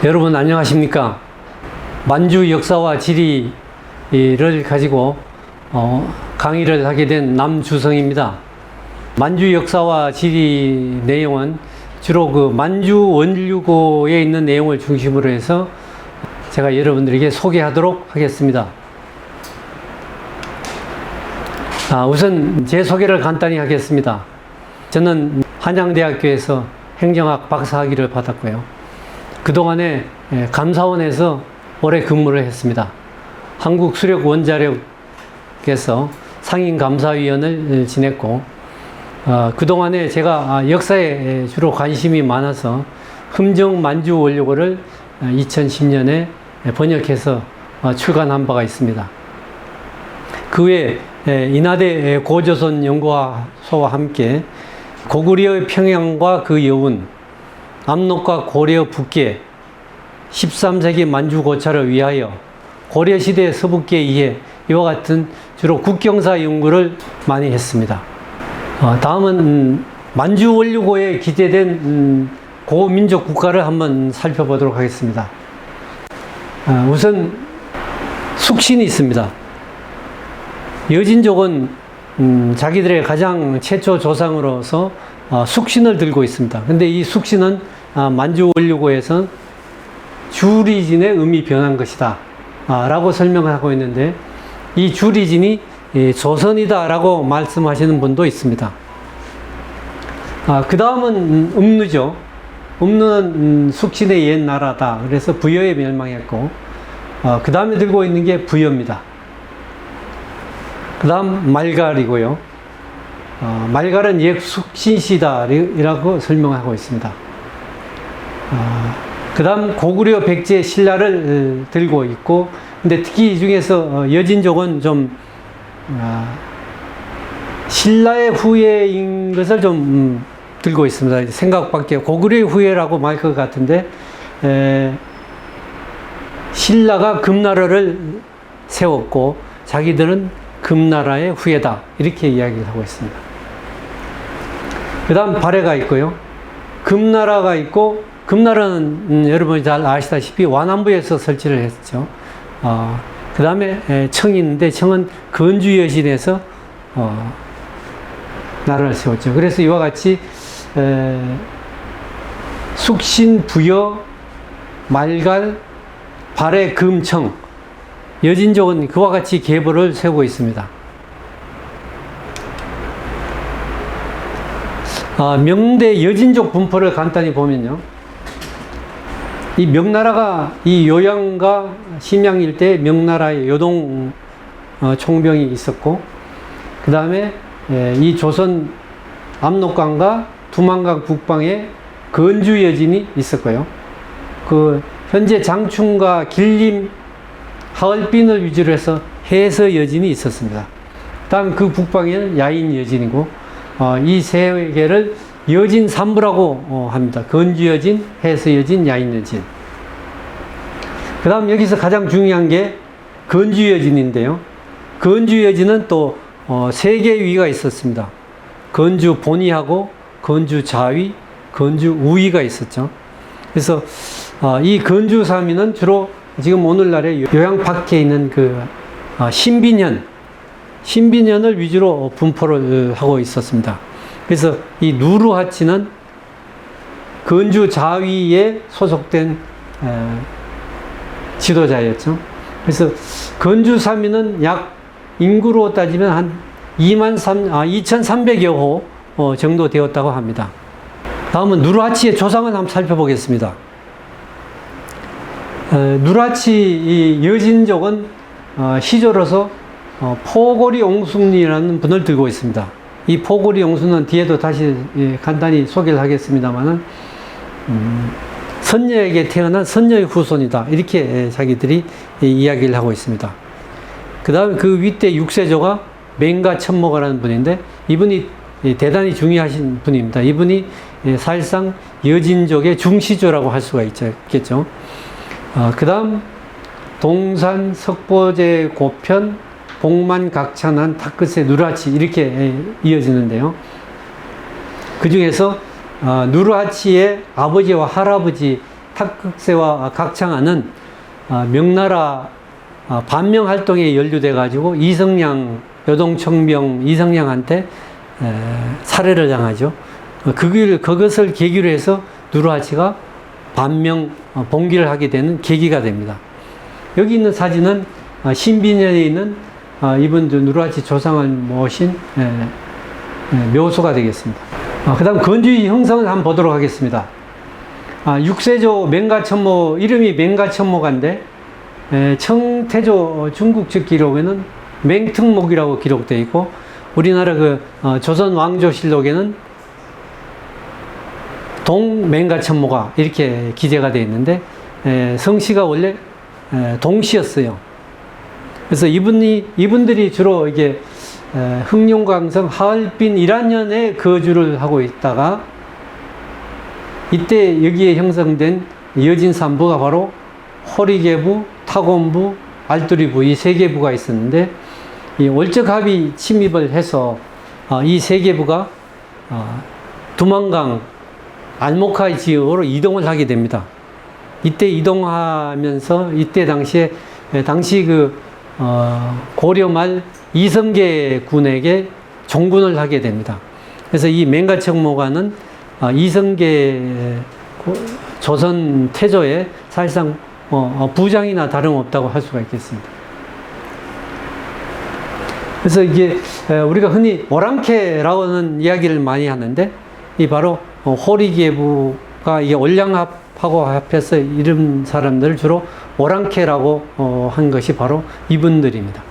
여러분 안녕하십니까? 만주 역사와 지리를 가지고 강의를 하게 된 남주성입니다. 만주 역사와 지리 내용은 주로 그 만주 원류고에 있는 내용을 중심으로 해서 제가 여러분들에게 소개하도록 하겠습니다. 우선 제 소개를 간단히 하겠습니다. 저는 한양대학교에서 행정학 박사학위를 받았고요. 그동안에 감사원에서 오래 근무를 했습니다. 한국수력원자력에서 상임감사위원을 지냈고, 그동안에 제가 역사에 주로 관심이 많아서 흠정 만주 원료고를 2010년에 번역해서 출간한 바가 있습니다. 그 외에 인하대 고조선 연구소와 함께 고구려 평양과 그 여운, 압록과 고려 북계, 13세기 만주 고찰을 위하여 고려시대 서북계 이해, 이와 같은 주로 국경사 연구를 많이 했습니다. 다음은 만주 원류고에 기재된 고민족 국가를 한번 살펴보도록 하겠습니다. 우선 숙신이 있습니다. 여진족은 자기들의 가장 최초 조상으로서 숙신을 들고 있습니다. 근데 이 숙신은 만주 원류고에서 주리진의 의미 변한 것이다 라고 설명을 하고 있는데, 이 주리진이 조선이다 라고 말씀하시는 분도 있습니다. 그 다음은 음루죠. 음루는 숙신의 옛 나라다. 그래서 부여에 멸망했고, 그 다음에 들고 있는 게 부여입니다. 그 다음 말갈이고요. 말갈은 옛 숙신시다라고 설명하고 있습니다. 그 다음 고구려 백제 신라를 들고 있고, 근데 특히 이 중에서 여진족은 좀 신라의 후예인 것을 좀 들고 있습니다. 생각밖에 고구려의 후예라고 말 것 같은데, 신라가 금나라를 세웠고 자기들은 금나라의 후예다, 이렇게 이야기를 하고 있습니다. 그 다음 발해가 있고요. 금나라가 있고, 금나라는 여러분이 잘 아시다시피 완안부에서 설치를 했죠. 그 다음에 청이 있는데, 청은 건주여진에서 나라를 세웠죠. 그래서 이와 같이 숙신, 부여, 말갈, 발해, 금, 청, 여진족은 그와 같이 계보를 세우고 있습니다. 명대 여진족 분포를 간단히 보면요. 이 명나라가 이 요양과 심양 일대에 명나라의 요동 총병이 있었고, 그 다음에 이 조선 압록강과 두만강 북방에 건주 여진이 있었고요. 그 현재 장충과 길림, 하얼빈을 위주로 해서 해서 여진이 있었습니다. 다음 그 북방에는 야인 여진이고, 이 세 개를 여진 삼부라고 합니다. 건주 여진, 해서 여진, 야인 여진. 그 다음 여기서 가장 중요한 게 건주 여진인데요. 건주 여진은 또 세 개의 위가 있었습니다. 건주 본위하고 건주 좌위, 건주 우위가 있었죠. 그래서 이 건주 삼위는 주로 지금 오늘날의 요양 밖에 있는 그 신빈현을 위주로 분포를 하고 있었습니다. 그래서 이 누르하치는 건주 좌위에 소속된 지도자였죠. 그래서 건주 삼위는 약 인구로 따지면 한 2,300여 호 정도 되었다고 합니다. 다음은 누르하치의 조상을 한번 살펴보겠습니다. 누르하치 이 여진족은 시조로서 포고리 옹순이라는 분을 들고 있습니다. 이 포고리 옹순은 뒤에도 다시 간단히 소개를 하겠습니다만은 선녀에게 태어난 선녀의 후손이다, 이렇게 자기들이 이야기를 하고 있습니다. 그 다음에 그 윗대 6세조가 맹가천모가라는 분인데, 이분이 대단히 중요하신 분입니다. 이분이 사실상 여진족의 중시조라고 할 수가 있겠죠. 그 다음 동산, 석보제, 고편, 복만, 각찬한, 탁끝의 누르하치, 이렇게 이어지는데요. 그 중에서 누르하치의 아버지와 할아버지 탁극세와 각창하는 명나라 반명 활동에 연루돼 가지고 이성량 요동청병 이성량한테 살해를 당하죠. 그것을 계기로 해서 누르하치가 반명 봉기를 하게 되는 계기가 됩니다. 여기 있는 사진은 신비년에 있는 이분 누르하치 조상을 모신 묘소가 되겠습니다. 그 다음 건주의 형성을 한번 보도록 하겠습니다. 육세조 맹가천모, 이름이 맹가천모가인데 청태조 중국적 기록에는 맹특목이라고 기록되어 있고, 우리나라 조선 왕조실록에는 동맹가천모가 이렇게 기재가 되어 있는데, 성씨가 원래 동씨였어요. 그래서 이분들이 주로 이게 흥룡강성 하얼빈 일안년에 거주를 하고 있다가, 이때 여기에 형성된 여진산부가 바로 호리계부, 타곤부, 알뚜리부 이 세 개부가 있었는데, 이 월적합이 침입을 해서 이 세 개부가 두만강 알모카이 지역으로 이동을 하게 됩니다. 이때 이동하면서 이때 당시 고려 말 이성계 군에게 종군을 하게 됩니다. 그래서 이 맹가청모가는 이성계 조선 태조의 사실상 부장이나 다름없다고 할 수가 있겠습니다. 그래서 이게 우리가 흔히 오랑캐라고는 이야기를 많이 하는데, 이 바로 호리계부가 이게 올량합하고 합해서 이름 사람들을 주로 오랑캐라고 한 것이 바로 이분들입니다.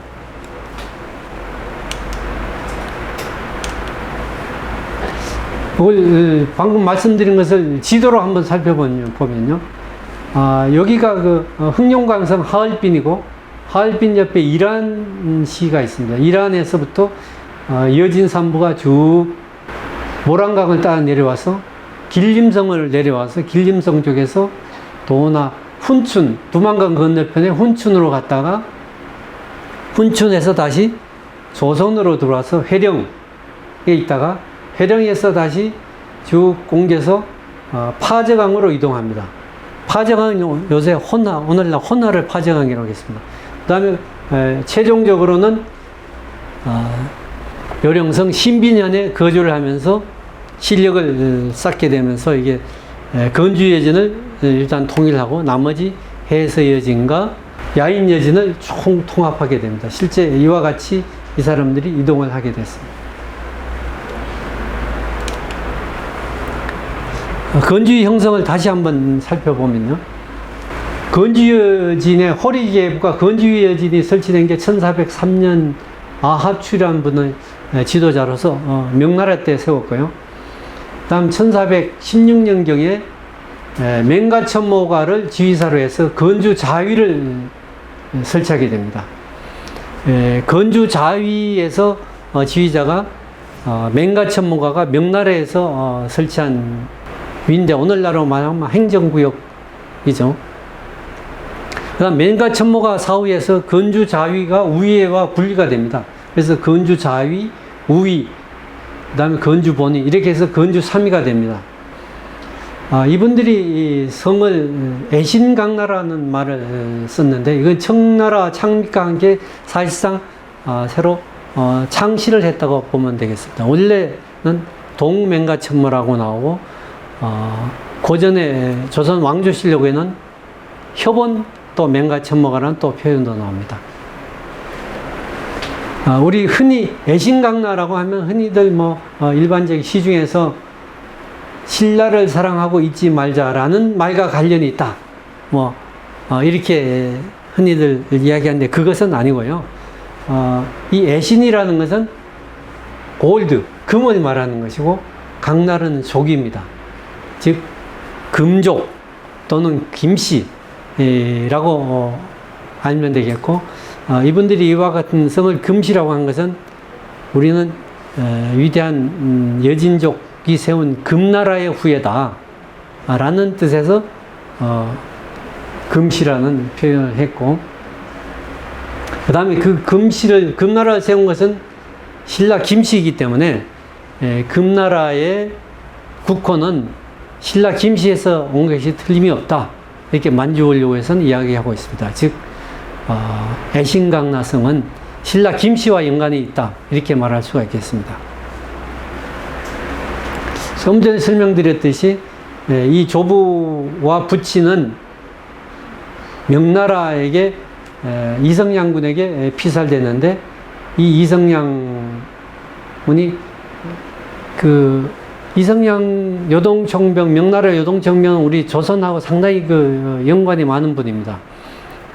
이걸 방금 말씀드린 것을 지도로 한번 살펴보면요, 여기가 흥룡강성 하얼빈이고, 하얼빈 옆에 이란시가 있습니다. 이란에서부터 여진산부가 쭉 모란강을 따라 내려와서 길림성을 내려와서 길림성 쪽에서 도나 훈춘, 두만강 건너편에 훈춘으로 갔다가 훈춘에서 다시 조선으로 들어와서 회령에 있다가 회령에서 다시 쭉 옮겨서 파저강으로 이동합니다. 파저강은 요새 오늘날 혼나를 파저강이라고 하겠습니다. 그 다음에 최종적으로는 요령성 신비년에 거주를 하면서 실력을 쌓게 되면서 이게 건주여진을 일단 통일하고 나머지 해서여진과 야인여진을 총 통합하게 됩니다. 실제 이와 같이 이 사람들이 이동을 하게 됐습니다. 건주의 형성을 다시 한번 살펴보면요, 건주여진의 호리계부가 건주여진이 설치된 게 1403년 아합추라는 분의 지도자로서 명나라 때 세웠고요. 다음 1416년경에 맹가천모가를 지휘사로 해서 건주자위를 설치하게 됩니다. 건주자위에서 지휘자가 맹가천모가가 명나라에서 설치한 위인데, 오늘날로 말하면 행정구역이죠. 그 다음 맹가천모가 사후에서 건주자위가 우위와 분리가 됩니다. 그래서 건주자위, 우위, 그 다음에 건주본위, 이렇게 해서 건주3위가 됩니다. 이분들이 성을 애신강나라는 말을 썼는데, 이건 청나라 창립과 함께 사실상 새로 창시를 했다고 보면 되겠습니다. 원래는 동맹가천모라고 나오고, 고전의 조선 왕조실록에는 협원 또 맹가천모가라는 또 표현도 나옵니다. 우리 흔히 애신강나라고 하면 흔히들 일반적 시중에서 신라를 사랑하고 잊지 말자라는 말과 관련이 있다, 이렇게 흔히들 이야기하는데, 그것은 아니고요. 이 애신이라는 것은 골드, 금을 말하는 것이고, 강나라는 족입니다. 즉 금족 또는 김씨라고 알면 되겠고, 이분들이 이와 같은 성을 금씨라고 한 것은 우리는 위대한 여진족이 세운 금나라의 후예다 라는 뜻에서 금씨라는 표현을 했고, 그 다음에 그 금나라를 세운 것은 신라 김씨이기 때문에 금나라의 국호는 신라 김씨에서 온 것이 틀림이 없다 이렇게 만주원료에서는 이야기하고 있습니다. 즉 애신강나성은 신라 김씨와 연관이 있다 이렇게 말할 수가 있겠습니다. 좀 전에 설명드렸듯이 이 조부와 부치는 명나라에게 이성량군에게 피살되는데 이 이성량군이 그 이성량 요동청병 명나라 요동청병은 우리 조선하고 상당히 그 연관이 많은 분입니다.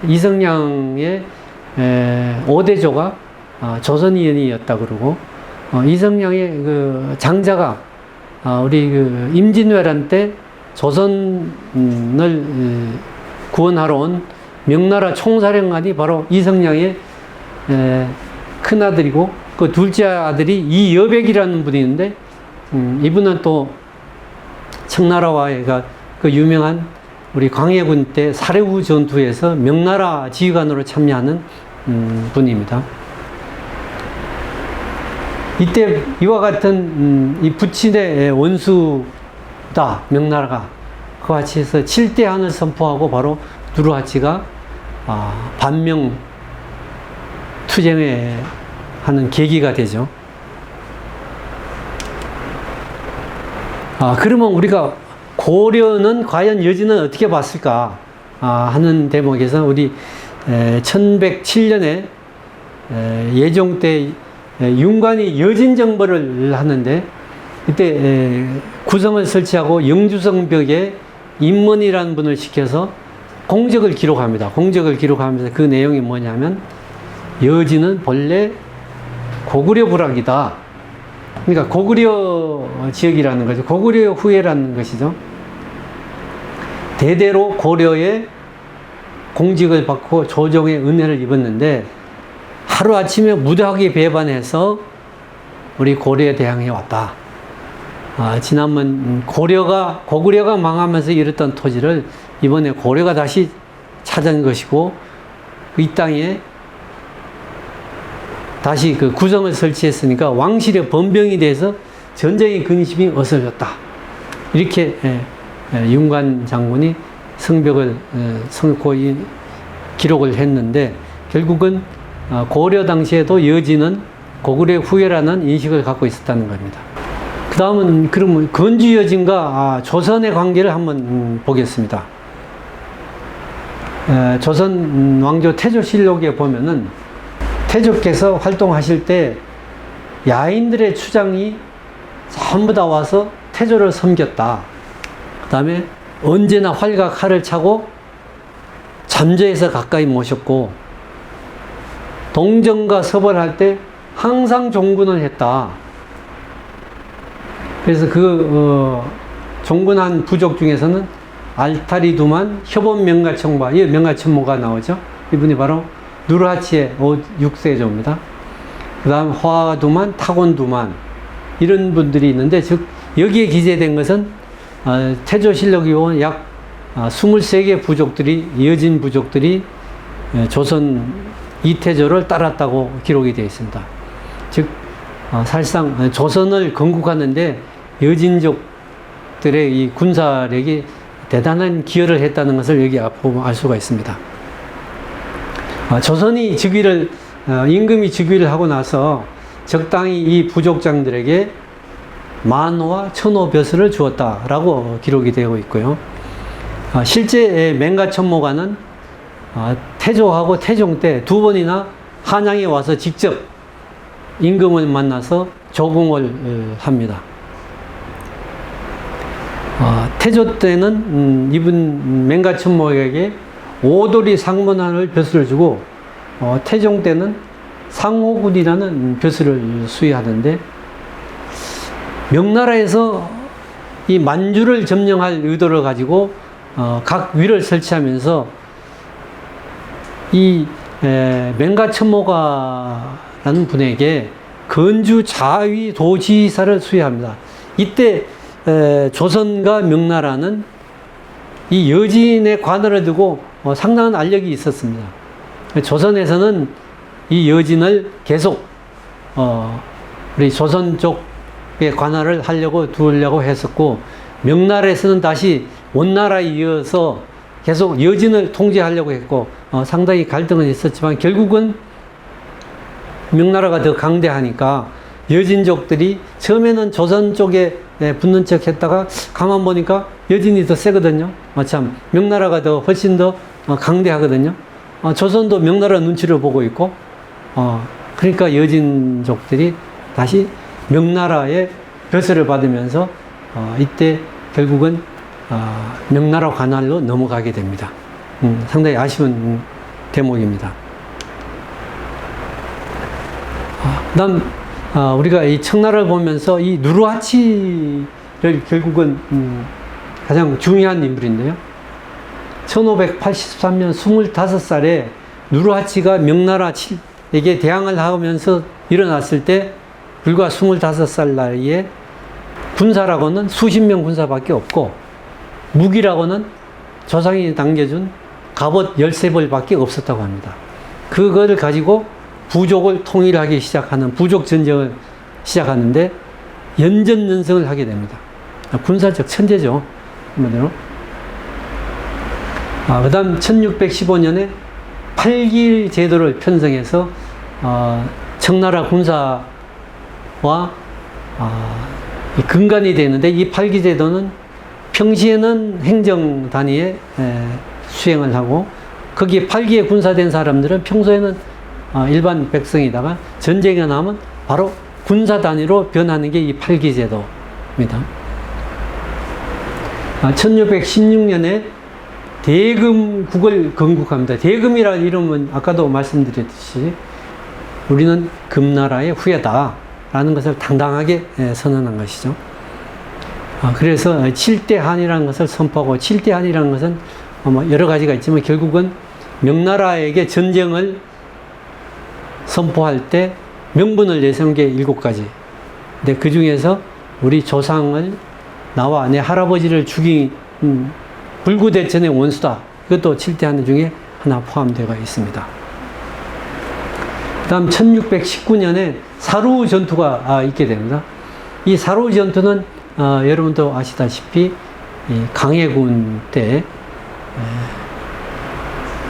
이성량의 5대조가 조선인이었다 그러고 이성량의 그 장자가 우리 그 임진왜란 때 조선을 구원하러 온 명나라 총사령관이 바로 이성량의 큰아들이고 그 둘째 아들이 이여백이라는 분이 있는데 이분은 또 청나라와의 그 유명한 우리 광해군 때 사려후 전투에서 명나라 지휘관으로 참여하는 분입니다. 이때 이와 같은 이 부친의 원수다 명나라가 그와 같이 해서 7대항을 선포하고 바로 누르하치가 반명 투쟁에 하는 계기가 되죠. 그러면 우리가 고려는 과연 여진은 어떻게 봤을까 하는 대목에서 우리 1107년에 예종 때 윤관이 여진 정벌을 하는데 이때 구성을 설치하고 영주성벽에 임문이라는 분을 시켜서 공적을 기록합니다. 공적을 기록하면서 그 내용이 뭐냐면 여진은 본래 고구려 부락이다. 그러니까 고구려 지역이라는 거죠. 고구려 후예라는 것이죠. 대대로 고려의 공직을 받고 조정의 은혜를 입었는데 하루아침에 무도하게 배반해서 우리 고려에 대항해 왔다. 지난번 고구려가 망하면서 잃었던 토지를 이번에 고려가 다시 찾은 것이고 이 땅에 다시 그 구성을 설치했으니까 왕실의 번병이 돼서 전쟁의 근심이 어서졌다. 이렇게 윤관 장군이 성벽을 성고 기록을 했는데 결국은 고려 당시에도 여진은 고구려 후예라는 인식을 갖고 있었다는 겁니다. 그 다음은 그러면 건주 여진과 조선의 관계를 한번 보겠습니다. 조선 왕조 태조실록에 보면은 태조께서 활동하실 때 야인들의 추장이 전부 다 와서 태조를 섬겼다. 그 다음에 언제나 활과 칼을 차고 잠저에서 가까이 모셨고 동정과 서벌할 때 항상 종군을 했다. 그래서 종군한 부족 중에서는 알타리두만, 협원 명가청과 이 명가천모가 나오죠. 이분이 바로 누르하치의 6세조입니다. 그 다음 화두만, 타곤두만 이런 분들이 있는데 즉 여기에 기재된 것은 태조실록이 온 약 23개 부족들이 여진 부족들이 조선 이태조를 따랐다고 기록이 되어 있습니다. 즉 사실상 조선을 건국하는데 여진족들의 이 군사력이 대단한 기여를 했다는 것을 여기 보면 알 수가 있습니다. 조선이 임금이 즉위를 하고 나서 적당히 이 부족장들에게 만호와 천호벼슬을 주었다라고 기록이 되고 있고요. 실제 맹가천모가는 태조하고 태종 때 두 번이나 한양에 와서 직접 임금을 만나서 조공을 합니다. 태조 때는 이분 맹가천모에게 오도리 상문안을 벼슬을 주고 태종 때는 상호군이라는 벼슬을 수여하는데 명나라에서 이 만주를 점령할 의도를 가지고 각 위를 설치하면서 이 맹가천모가라는 분에게 건주 자위 도지사를 수여합니다. 이때 조선과 명나라는 이 여진의 관할을 두고 상당한 알력이 있었습니다. 조선에서는 이 여진을 계속 우리 조선 쪽의 관할을 두려고 했었고 명나라에서는 다시 원나라에 이어서 계속 여진을 통제하려고 했고 상당히 갈등은 있었지만 결국은 명나라가 더 강대하니까 여진족들이 처음에는 조선 쪽에 붙는 척 했다가 가만 보니까 여진이 더 세거든요. 참 명나라가 더 훨씬 더 강대하거든요. 조선도 명나라 눈치를 보고 있고 그러니까 여진족들이 다시 명나라의 벼슬을 받으면서 이때 결국은 명나라 관할로 넘어가게 됩니다. 상당히 아쉬운 대목입니다. 그다음 우리가 이 청나라를 보면서 이 누르하치를 결국은 가장 중요한 인물인데요. 1583년 25살에 누르하치가 명나라에게 대항을 하면서 일어났을 때 불과 25살 나이에 군사라고는 수십 명 군사밖에 없고 무기라고는 조상이 남겨준 갑옷 13벌밖에 없었다고 합니다. 그거를 가지고 부족을 통일하기 시작하는 부족 전쟁을 시작하는데 연전연승을 하게 됩니다. 군사적 천재죠. 한마디로. 그 다음 1615년에 8길 제도를 편성해서 청나라 군사와 근간이 되는데 이 8길 제도는 평시에는 행정 단위에 수행을 하고 거기에 8기에 군사된 사람들은 평소에는 일반 백성이다가 전쟁이 나면 바로 군사 단위로 변하는 게 이 8기 제도입니다. 1616년에 대금국을 건국합니다. 대금이라는 이름은 아까도 말씀드렸듯이 우리는 금나라의 후예다라는 것을 당당하게 선언한 것이죠. 그래서 7대한이라는 것을 선포하고 7대한이라는 것은 여러 가지가 있지만 결국은 명나라에게 전쟁을 선포할 때 명분을 내세운 게 7가지. 근데 그 중에서 우리 조상을 나와 내 할아버지를 죽인 불구대천의 원수다. 이것도 7대한 중에 하나 포함되어 있습니다. 그 다음 1619년에 사루 전투가 있게 됩니다. 이 사루 전투는 여러분도 아시다시피 강해군 때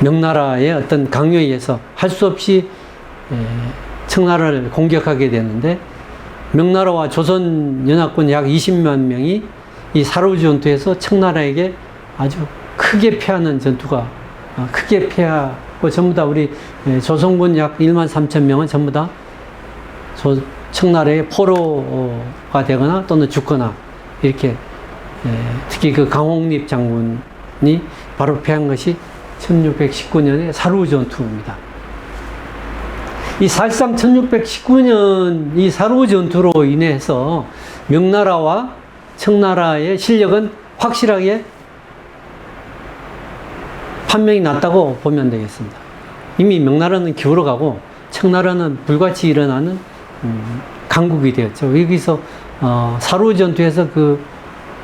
명나라의 어떤 강요에 의해서 할 수 없이 청나라를 공격하게 되는데 명나라와 조선연합군 약 20만 명이 이 사루 전투에서 청나라에게 아주 크게 패하는 전투가 크게 패하고 전부 다 우리 조선군 약 1만 3천 명은 전부 다 청나라의 포로가 되거나 또는 죽거나 이렇게 특히 그 강홍립 장군이 바로 패한 것이 1619년의 사루 전투입니다. 이 사실상 1619년 이 사루 전투로 인해서 명나라와 청나라의 실력은 확실하게 판명이 났다고 보면 되겠습니다. 이미 명나라는 기울어가고 청나라는 불같이 일어나는 강국이 되었죠. 여기서 사루 전투에서 그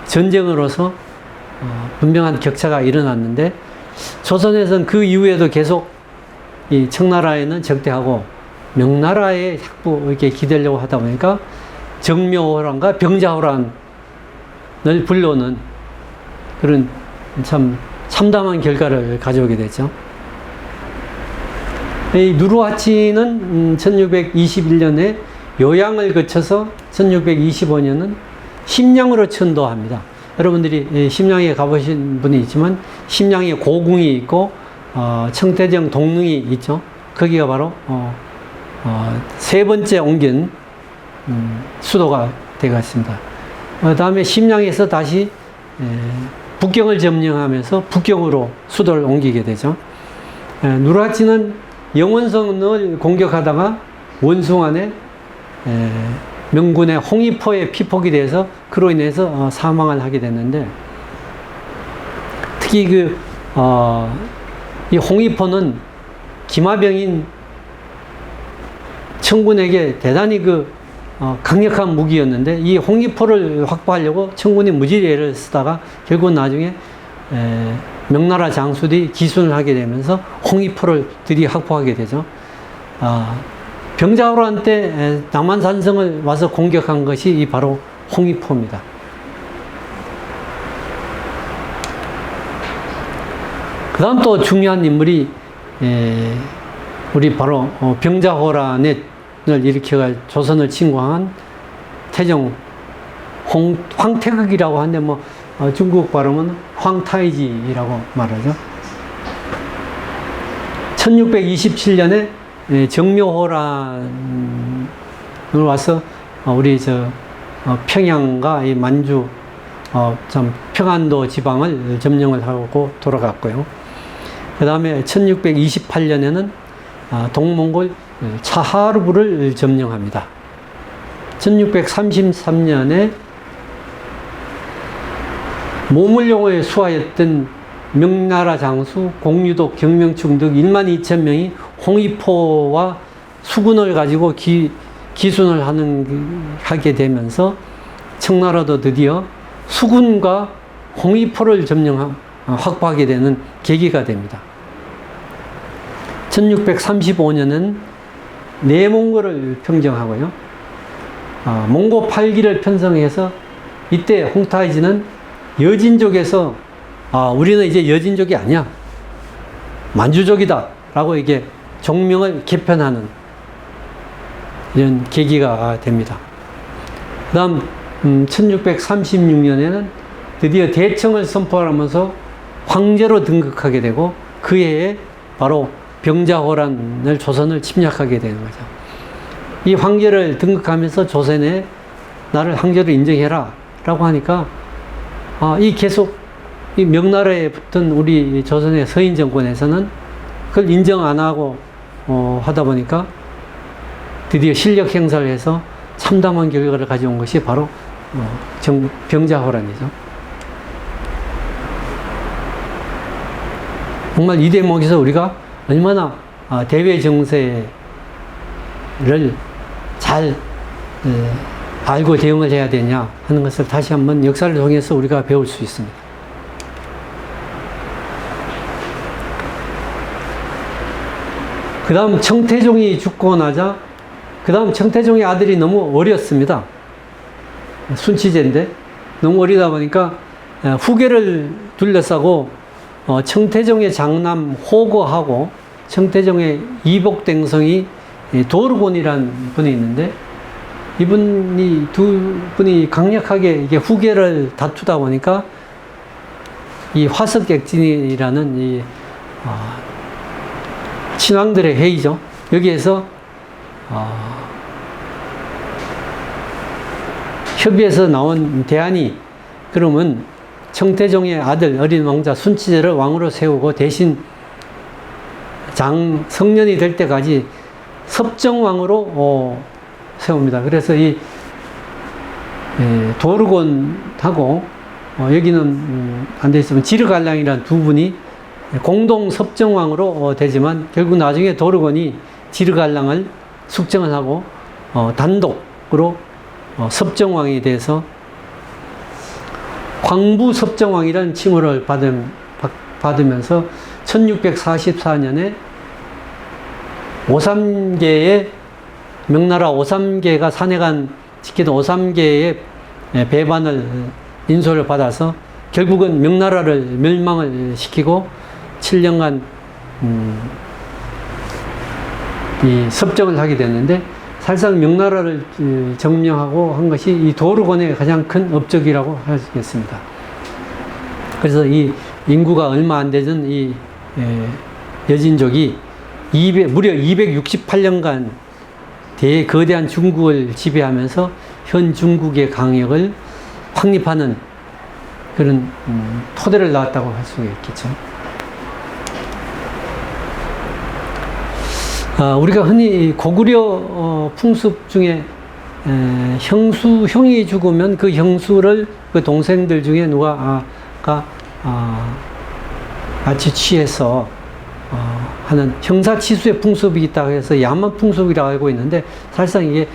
전쟁으로서 분명한 격차가 일어났는데 조선에서는 그 이후에도 계속 이 청나라에는 적대하고 명나라에 자꾸 이렇게 기대려고 하다 보니까 정묘호란과 병자호란을 불러오는 그런 참 참담한 결과를 가져오게 됐죠. 이 누르하치는 1621년에 요양을 거쳐서 1625년은 심양으로 천도합니다. 여러분들이 심양에 가보신 분이 있지만 심양에 고궁이 있고 청태정 동릉이 있죠. 거기가 바로 세 번째 옮긴 수도가 되었습니다. 그 다음에 심양에서 다시 북경을 점령하면서 북경으로 수도를 옮기게 되죠. 누르하치는 영원성을 공격하다가 원숭안에 명군의 홍위포에 피폭이 돼서 그로 인해서 사망을 하게 됐는데 특히 이 홍위포는 기마병인 청군에게 대단히 강력한 무기였는데 이 홍위포를 확보하려고 청군이 무지개를 쓰다가 결국 나중에 명나라 장수들이 기순을 하게 되면서 홍위포를 드디어 확보하게 되죠. 병자호란 때 남한산성을 와서 공격한 것이 바로 홍위포입니다. 그 다음 또 중요한 인물이 우리 바로 병자호란을 일으켜갈 조선을 침공한 태종 황태극이라고 하는데 뭐 중국 발음은 황타이지라고 말하죠. 1627년에 정묘호란을 와서 우리 평양과 이 만주 참 평안도 지방을 점령을 하고 돌아갔고요. 그 다음에 1628년에는 동몽골 차하르부를 점령합니다. 1633년에 모물용을 수하였던 명나라 장수 공유독 경명충 등 1만 2천 명이 홍위포와 수군을 가지고 기순을 하게 되면서 청나라도 드디어 수군과 홍위포를 확보하게 되는 계기가 됩니다. 1635년은 내몽골을 평정하고요. 몽고 8기를 편성해서 이때 홍타이지는 여진족에서 우리는 이제 여진족이 아니야. 만주족이다. 라고 이게 종명을 개편하는 이런 계기가 됩니다. 그 다음 1636년에는 드디어 대청을 선포하면서 황제로 등극하게 되고 그 해에 바로 병자호란을 조선을 침략하게 되는 거죠. 이 황제를 등극하면서 조선에 나를 황제로 인정해라 라고 하니까 이 명나라에 붙은 우리 조선의 서인 정권에서는 그걸 인정 안 하고 하다 보니까 드디어 실력 행사를 해서 참담한 결과를 가져온 것이 바로 병자호란이죠. 정말 이 대목에서 우리가 얼마나 대외 정세를 잘 알고 대응을 해야 되냐 하는 것을 다시 한번 역사를 통해서 우리가 배울 수 있습니다. 그 다음 청태종이 죽고 나자 그 다음 청태종의 아들이 너무 어렸습니다. 순치제인데 너무 어리다 보니까 후계를 둘러싸고 청태종의 장남 호거하고 청태종의 이복댕성이 도르곤이라는 분이 있는데 이분이 두 분이 강력하게 이게 후계를 다투다 보니까 이 화석액진이라는 이 친왕들의 회의죠. 여기에서 협의에서 나온 대안이 그러면 청태종의 아들 어린 왕자 순치제를 왕으로 세우고 대신 성년이 될 때까지 섭정왕으로 세웁니다. 그래서 이 도르곤하고 여기는 안 돼 있으면 지르갈랑이라는 두 분이 공동 섭정왕으로 되지만 결국 나중에 도르곤이 지르갈랑을 숙정을 하고 단독으로 섭정왕이 돼서 황부 섭정왕이라는 칭호를 받으면서 1644년에 오삼계의 명나라 오삼계가 산해간 지키던 오삼계의 배반을 인솔을 받아서 결국은 명나라를 멸망을 시키고 7년간 이 섭정을 하게 됐는데 사실상 명나라를 점령하고 한 것이 이 도르곤의 가장 큰 업적이라고 하겠습니다. 그래서 이 인구가 얼마 안 되던 이 여진족이 무려 268년간 거대한 중국을 지배하면서 현 중국의 강역을 확립하는 그런 토대를 낳았다고 할 수 있겠죠. 우리가 흔히 고구려 풍습 중에 형이 죽으면 그 형수를 그 동생들 중에 누가 같이 취해서 하는 형사치수의 풍습이 있다고 해서 야만 풍습이라고 알고 있는데 사실상 이게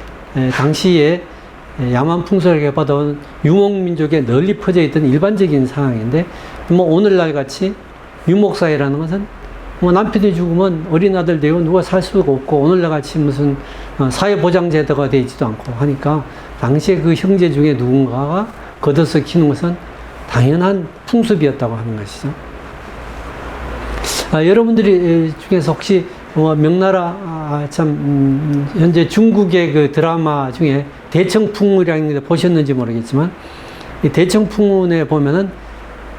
당시에 야만 풍습을 받아온 유목민족에 널리 퍼져 있던 일반적인 상황인데 뭐 오늘날 같이 유목사회라는 것은 뭐 남편이 죽으면 어린 아들 되고 누가 살 수가 없고 오늘날 같이 무슨 사회보장제도가 되지도 않고 하니까 당시에 그 형제 중에 누군가가 걷어서 키는 것은 당연한 풍습이었다고 하는 것이죠. 여러분들이 중에서 혹시 명나라 현재 중국의 그 드라마 중에 대청풍문이라는 게 보셨는지 모르겠지만 이 대청풍문에 보면은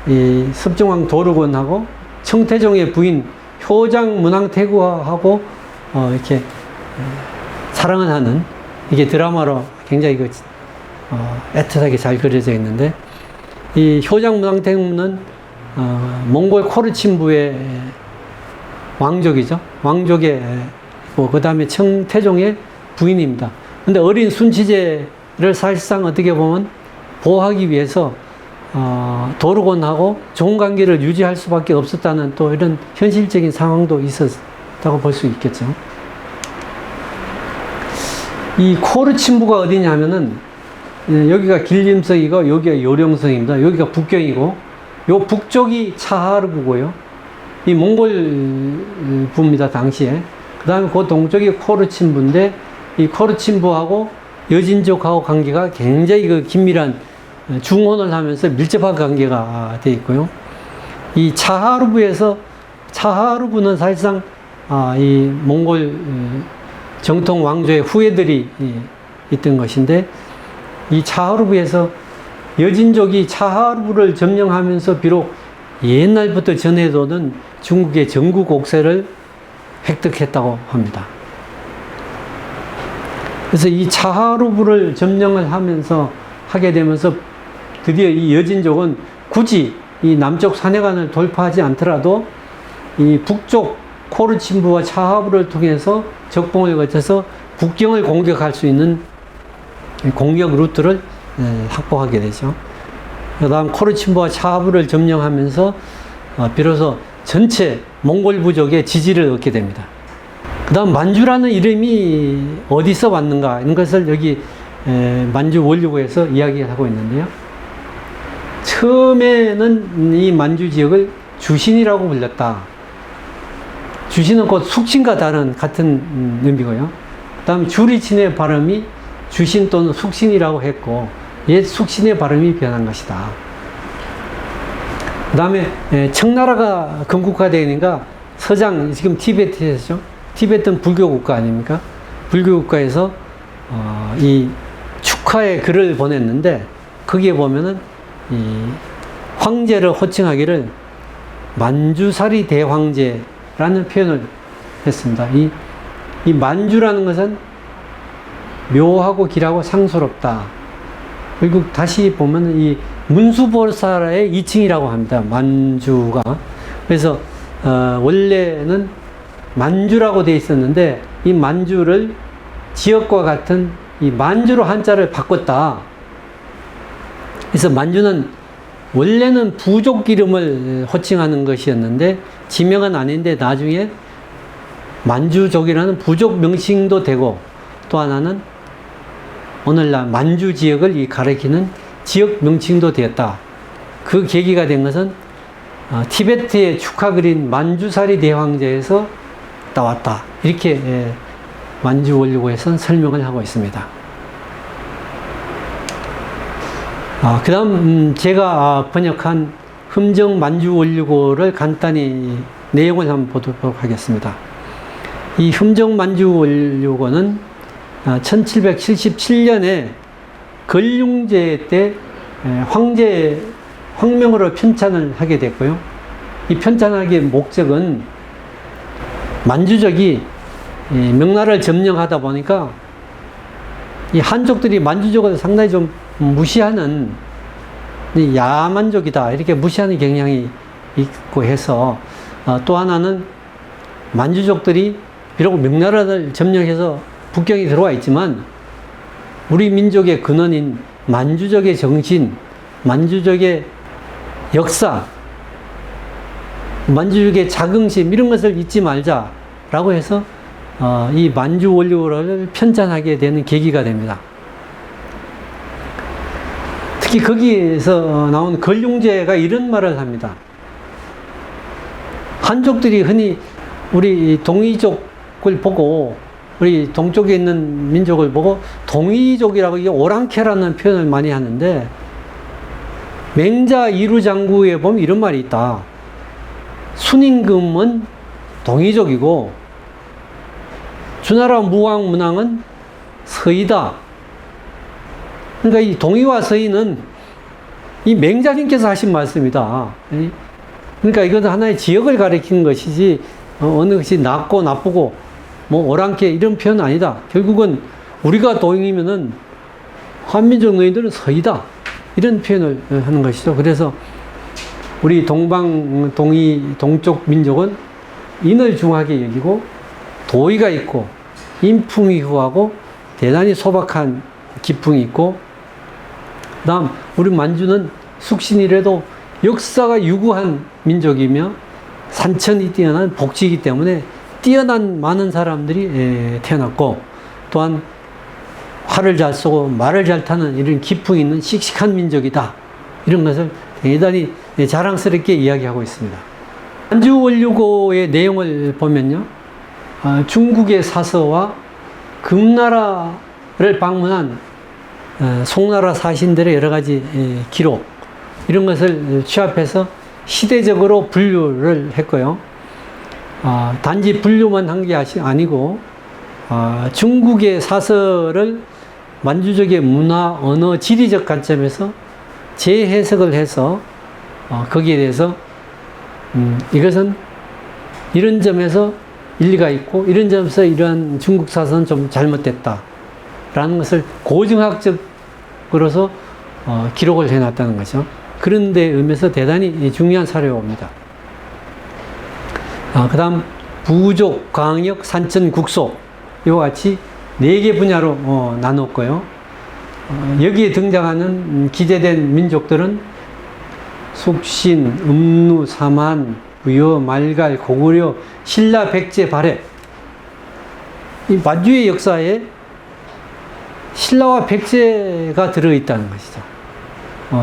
이 섭정왕 도르곤하고 청태종의 부인 효장 문왕태구하고 이렇게 사랑을 하는 이게 드라마로 굉장히 애틋하게 잘 그려져 있는데 이 효장 문왕태구는 몽골 코르친부의 왕족이죠. 왕족의 그 다음에 청태종의 부인입니다. 근데 어린 순치제를 사실상 어떻게 보면 보호하기 위해서 도르곤하고 좋은 관계를 유지할 수밖에 없었다는 또 이런 현실적인 상황도 있었다고 볼 수 있겠죠. 이 코르친부가 어디냐면은 여기가 길림성이고 여기가 요령성입니다. 여기가 북경이고 요 북쪽이 차하르부고요. 이 몽골부입니다, 당시에. 그 다음에 그 동쪽이 코르친부인데, 이 코르친부하고 여진족하고 관계가 굉장히 긴밀한 중혼을 하면서 밀접한 관계가 되어 있고요. 이 차하르부는 사실상, 이 몽골 정통 왕조의 후예들이 있던 것인데, 이 차하르부에서 여진족이 차하르부를 점령하면서 비록 옛날부터 전해도는 중국의 전국 옥세를 획득했다고 합니다. 그래서 이 차하르부를 점령을 하면서 하게 되면서 드디어 이 여진족은 굳이 이 남쪽 산해관을 돌파하지 않더라도 이 북쪽 코르친부와 차하르부를 통해서 적봉을 거쳐서 국경을 공격할 수 있는 공격 루트를 확보하게 되죠. 그 다음 코르친부와 차하르부를 점령하면서 비로소 전체 몽골 부족의 지지를 얻게 됩니다. 그 다음 만주라는 이름이 어디서 왔는가 이런 것을 여기 만주 원류고에서 이야기하고 있는데요. 처음에는 이 만주 지역을 주신이라고 불렸다. 주신은 곧 숙신과 같은 의미고요. 그 다음 주리친의 발음이 주신 또는 숙신이라고 했고 옛 숙신의 발음이 변한 것이다. 그 다음에 청나라가 건국화되니까 서장, 지금 티베트에서죠. 티베트는 불교 국가 아닙니까? 불교 국가에서 이 축하의 글을 보냈는데 거기에 보면은 이 황제를 호칭하기를 만주사리 대황제라는 표현을 했습니다. 이 만주라는 것은 묘하고 길하고 상스럽다. 그리고 다시 보면 이 문수보살의 2층이라고 합니다. 만주가. 그래서 원래는 만주라고 되어 있었는데 이 만주를 지역과 같은 이 만주로 한자를 바꿨다. 그래서 만주는 원래는 부족 이름을 호칭하는 것이었는데 지명은 아닌데 나중에 만주족이라는 부족 명칭도 되고 또 하나는 오늘날 만주 지역을 가리키는 지역 명칭도 되었다. 그 계기가 된 것은 티베트의 축하 글인 만주사리 대황제에서 나왔다. 이렇게 만주 원류고에서는 설명을 하고 있습니다. 그 다음 제가 번역한 흠정 만주 원류고를 간단히 내용을 한번 보도록 하겠습니다. 이 흠정 만주 원류고는 1777년에 걸륭제 때 황명으로 편찬을 하게 됐고요. 이 편찬하기의 목적은 만주족이 명나라를 점령하다 보니까 이 한족들이 만주족을 상당히 좀 무시하는 야만족이다 이렇게 무시하는 경향이 있고 해서 또 하나는 만주족들이 비록 명나라를 점령해서 북경에 들어와 있지만 우리 민족의 근원인 만주족의 정신, 만주족의 역사, 만주족의 자긍심 이런 것을 잊지 말자라고 해서 이 만주 원류를 편찬하게 되는 계기가 됩니다. 특히 거기에서 나온 걸륭제가 이런 말을 합니다. 한족들이 흔히 우리 동이족을 보고 우리 동쪽에 있는 민족을 보고 동이족이라고 이게 오랑캐라는 표현을 많이 하는데 맹자 이루장구에 보면 이런 말이 있다. 순임금은 동이족이고 주나라 무왕문왕은 서이다. 그러니까 이 동이와 서이는 이 맹자님께서 하신 말씀이다. 그러니까 이것은 하나의 지역을 가리키는 것이지 어느 것이 낫고 나쁘고 뭐 오랑캐 이런 표현 아니다. 결국은 우리가 동이면은 한민족 너희들은 서이다. 이런 표현을 하는 것이죠. 그래서 우리 동쪽 민족은 인을 중하게 여기고 도의가 있고 인품이 후하고 대단히 소박한 기풍이 있고, 그다음 우리 만주는 숙신이라도 역사가 유구한 민족이며 산천이 뛰어난 복지이기 때문에 뛰어난 많은 사람들이 태어났고, 또한 활을 잘 쏘고 말을 잘 타는 이런 기풍이 있는 씩씩한 민족이다. 이런 것을 대단히 자랑스럽게 이야기하고 있습니다. 만주원류고의 내용을 보면요, 중국의 사서와 금나라를 방문한 송나라 사신들의 여러 가지 기록, 이런 것을 취합해서 시대적으로 분류를 했고요. 단지 분류만 한 게 아니고 중국의 사서를 만주족의 문화, 언어, 지리적 관점에서 재해석을 해서 거기에 대해서 이것은 이런 점에서 일리가 있고 이런 점에서 이러한 중국 사서는 좀 잘못됐다 라는 것을 고증학적으로서 기록을 해놨다는 거죠. 그런 데 의미에서 대단히 중요한 사료입니다. 그 다음 부족, 광역, 산천, 국소, 이와 같이 4개 분야로 나눴고요. 여기에 등장하는 기재된 민족들은 숙신, 음루, 사만, 부여, 말갈, 고구려, 신라, 백제, 발해. 이 만주의 역사에 신라와 백제가 들어있다는 것이죠.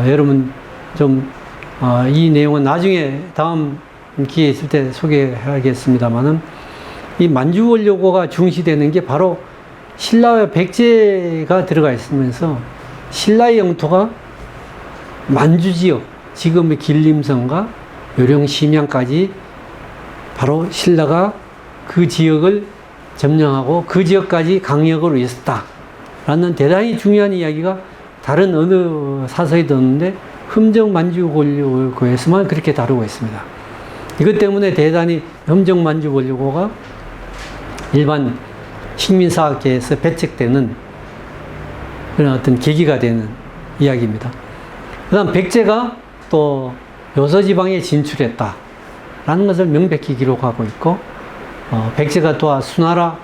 여러분 좀 이 내용은 나중에 다음 기회 있을 때 소개하겠습니다만은, 이 만주원료고가 중시되는 게 바로 신라와 백제가 들어가 있으면서 신라의 영토가 만주 지역, 지금의 길림성과 요령 심양까지 바로 신라가 그 지역을 점령하고 그 지역까지 강력으로 있었다 라는 대단히 중요한 이야기가 다른 어느 사서에도 없는데 흠정 만주원료고에서만 그렇게 다루고 있습니다. 이것 때문에 대단히 흠정 만주원료고가 일반 식민사학계에서 배척되는 그런 어떤 계기가 되는 이야기입니다. 그 다음 백제가 또 요서지방에 진출했다 라는 것을 명백히 기록하고 있고, 백제가 또 수나라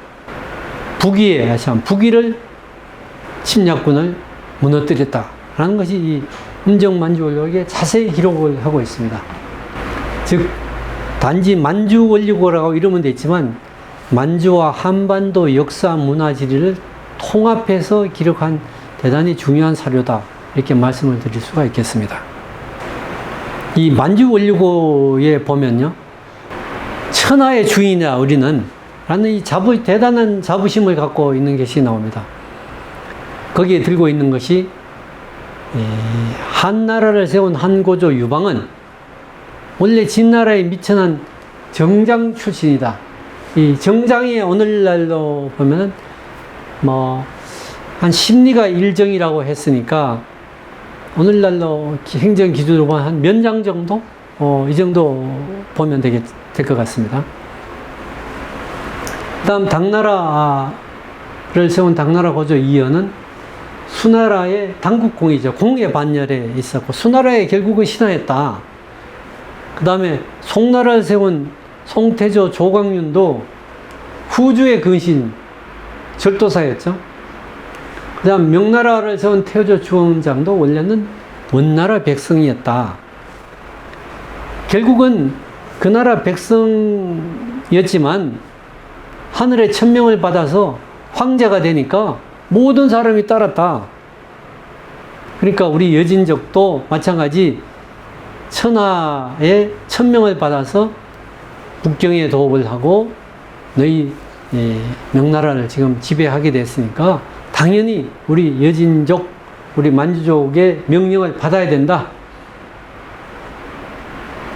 북위에 북위를 침략군을 무너뜨렸다 라는 것이 이 흠정만주원료고에 자세히 기록을 하고 있습니다. 즉 단지 만주원료고라고 이름은 됐지만 만주와 한반도 역사 문화 지리를 통합해서 기록한 대단히 중요한 사료다, 이렇게 말씀을 드릴 수가 있겠습니다. 이 만주원료고에 보면요, 천하의 주인이다 우리는 라는 이 대단한 자부심을 갖고 있는 것이 나옵니다. 거기에 들고 있는 것이 한나라를 세운 한고조 유방은 원래 진나라의 미천한 정장 출신이다. 이 정장이 오늘날로 보면은 한 심리가 일정이라고 했으니까 오늘날로 행정 기준으로 보면 한 면장 정도? 이 정도 보면 될 것 같습니다. 그 다음 당나라를 세운 당나라 고조 이연은 수나라의 당국공이죠. 공의 반열에 있었고 수나라에 결국은 신하였다. 그 다음에 송나라를 세운 송태조 조광윤도 후주의 근신 절도사였죠. 그 다음 명나라를 세운 태조 주원장도 원래는 원나라 백성이었다. 결국은 그 나라 백성이었지만 하늘의 천명을 받아서 황제가 되니까 모든 사람이 따랐다. 그러니까 우리 여진족도 마찬가지 천하의 천명을 받아서 북경에 도읍을 하고 너희 명나라를 지금 지배하게 됐으니까 당연히 우리 여진족, 우리 만주족의 명령을 받아야 된다.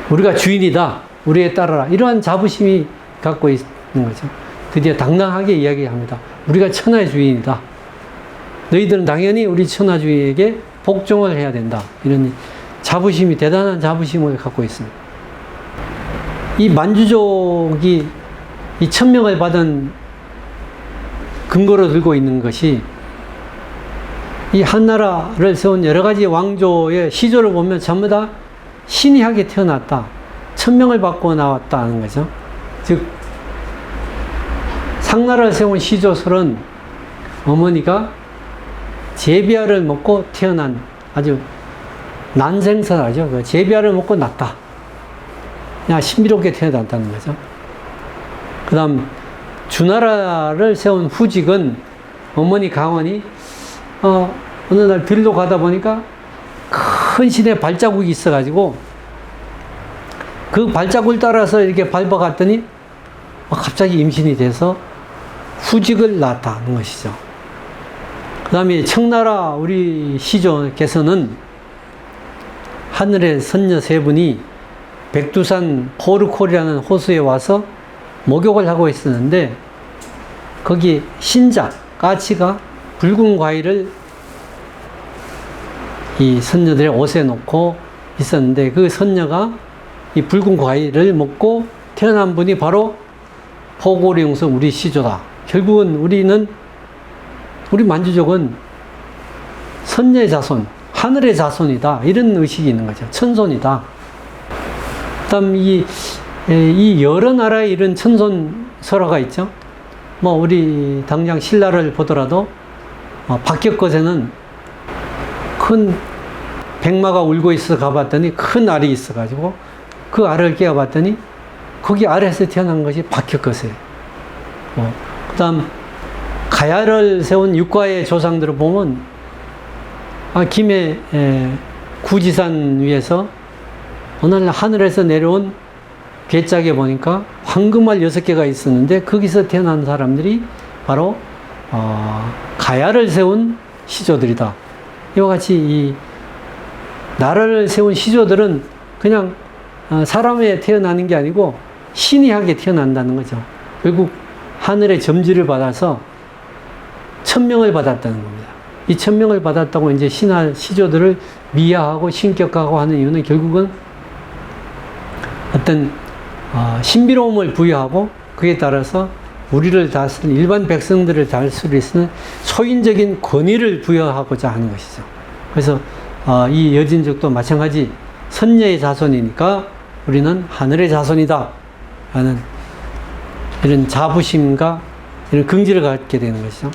우리가 주인이다 우리에 따르라. 이러한 자부심이 갖고 있는 거죠. 드디어 당당하게 이야기합니다. 우리가 천하의 주인이다. 너희들은 당연히 우리 천하주인에게 복종을 해야 된다. 이런 자부심이, 대단한 자부심을 갖고 있습니다. 이 만주족이 이 천명을 받은 근거로 들고 있는 것이 이 한나라를 세운 여러 가지 왕조의 시조를 보면 전부 다 신이하게 태어났다. 천명을 받고 나왔다는 거죠. 즉, 상나라를 세운 시조설은 어머니가 제비알을 먹고 태어난 아주 난생설하죠. 그 제비알을 먹고 낳았다. 그냥 신비롭게 태어났다는 거죠. 그 다음, 주나라를 세운 후직은 어머니 강원이 어느 날 들로 가다 보니까 큰 신의 발자국이 있어가지고 그 발자국을 따라서 이렇게 밟아갔더니 갑자기 임신이 돼서 후직을 낳았다는 것이죠. 그 다음에 청나라 우리 시조께서는 하늘의 선녀 세 분이 백두산 포르콜이라는 호수에 와서 목욕을 하고 있었는데 거기 신자, 까치가 붉은 과일을 이 선녀들의 옷에 놓고 있었는데 그 선녀가 이 붉은 과일을 먹고 태어난 분이 바로 포고령성 우리 시조다. 결국은 우리 만주족은 선녀의 자손, 하늘의 자손이다. 이런 의식이 있는 거죠. 천손이다. 그다음 이 여러 나라의 이런 천손 설화가 있죠. 뭐 우리 당장 신라를 보더라도 박격것에는 큰 백마가 울고 있어 가봤더니 큰 알이 있어가지고 그 알을 깨어봤더니 거기 알에서 태어난 것이 박격것이에요. 그다음 가야를 세운 육가의 조상들을 보면 김해 구지산 위에서 어느 날 하늘에서 내려온 괴짝에 보니까 황금알 6개가 있었는데 거기서 태어난 사람들이 바로 가야를 세운 시조들이다. 이와 같이 이 나라를 세운 시조들은 그냥 사람에 태어나는 게 아니고 신이하게 태어난다는 거죠. 결국 하늘의 점지를 받아서 천명을 받았다는 겁니다. 이 천명을 받았다고 이제 시조들을 미화하고 신격화하고 하는 이유는 결국은 어떤 신비로움을 부여하고 그에 따라서 우리를 다스리는 일반 백성들을 다스릴 수 있는 초인적인 권위를 부여하고자 하는 것이죠. 그래서 이 여진족도 마찬가지 선녀의 자손이니까 우리는 하늘의 자손이다 라는 이런 자부심과 이런 긍지를 갖게 되는 것이죠.